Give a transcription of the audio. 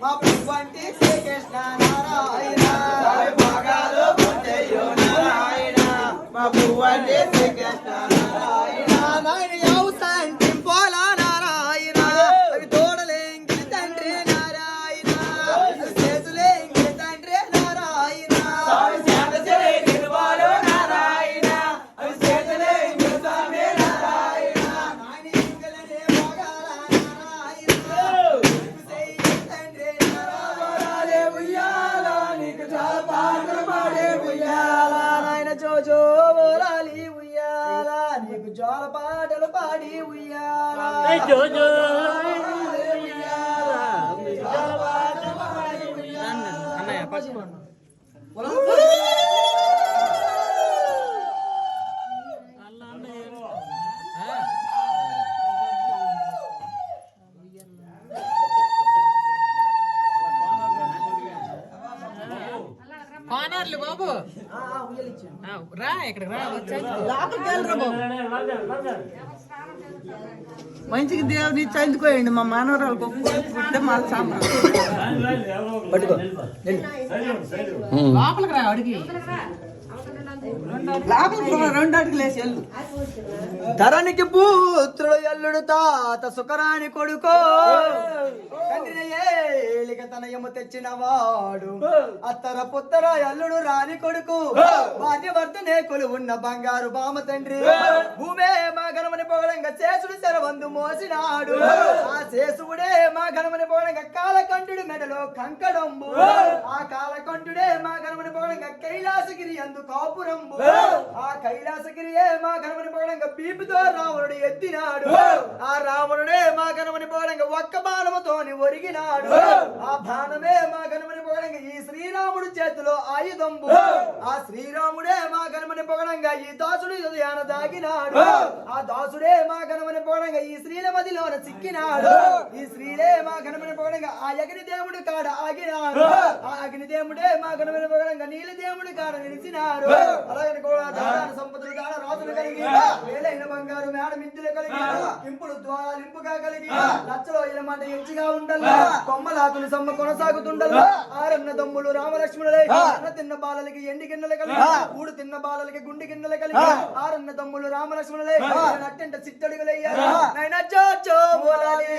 మా పువ్వంటి శ్రీకృష్ణ నారాయణ మా పువ్వంటి శ్రీకృష్ణ నారాయణ నాయన యావు సంటి పోలా నారాయణ అవి తోడలేంగి తండ్రి నారాయణ అవి చేతులేంగి తండ్రి నారాయణ నారాయణ అవి చేతులేంగి తండ్రి నారాయణ నాయన ఇంగలనే మగాల నారాయణ తండ్రి నారాయణ ఉయ్యాల నీకు చాలా పాటలు పాడే ఉయ్యాల నాయన జోజో బోలాలి ఉయ్యాల నీకు జోల పాటలు పాడి ఉయ్యాల జోజో అన్నయ్య పసుపు కోనార్లు బాబు రా ఇక్కడ రా లోపలికి వెళ్ళరా బాబు మంచిగా దేవుని చందుకోయండి మా మనవరాలు పుట్టే మా లోపలికి రా అడిగి లోపలికి రెండు అడుగులు వేసి వెళ్ళు ధరణికి పుత్రుడు ఎల్లుడు తాత సుకరాని కొడుకో తండ్రి ఏలిక తనయము తెచ్చిన వాడు అత్తర పుత్తర ఎల్లుడు రాని కొడుకు భాగ్యవర్ధనే కొలువున్న బంగారు బామ తండ్రి భూమే మా గణమని పొగడంగా శేషుడు శరవందు మోసినాడు ఆ శేషుడే మా గణమని పొగడంగా కాలకంఠుడు మెడలో కంకడంబు ఆ కాలకంఠుడే మా గణమని పొగడంగా కైలాసగిరి అందు కాపురంబు ఆ కైలాసగిరియే మా గణమని పొగడంగా పీపుతో రావణుడు ఎత్తినాడు ఆ రావణుడే మా గణమని పొగడంగా ఒక్క బాణముతోని ఒరిగినాడు ఆ బాణమే మా గణమని పొగడంగా ఈ శ్రీరాముడు చేతిలో ఆయుధంబు ఆ శ్రీరాముడే మా గణమని పొగడంగా ఈ దాసుడు హృదయాన దాగినాడు ఆ దాసుడే మా గణమని పొగడంగా ఈ స్త్రీల మదిలోన చిక్కినాడు ఈ స్త్రీలే మా గణమని పొగడంగా ఆ అగ్ని దేవుడు కాడ ఆగినాడు ఆ అగ్ని దేవుడే మా గణమని పొగడంగా నీల దేవుడు కాడ నిలిచినారు అలాగని కూడా దాదాన సంపదలు కాడ రాజులు కలిగి వేలైన బంగారు మేడ మిద్దులు కలిగి ఇంపుడు ద్వారాలు ఇంపుగా కలిగి లచ్చలో ఇలమాట ఎంచిగా ఉండాలి కొమ్మలాకులు సమ్మ కొనసాగుతుండాలి ఆరన్న దమ్ములు రామలక్ష్మణులే అన్న తిన్న బాలలకి ఎండి గిన్నెలు కలిగి కూడు తిన్న బాలలకి గుండి గిన్నెలు కలిగి ఆరన్న దమ్ములు రామలక్ష్మణులే నట్టంట చిట్టడుగులయ్యారు నైనా చో చో బోలాలి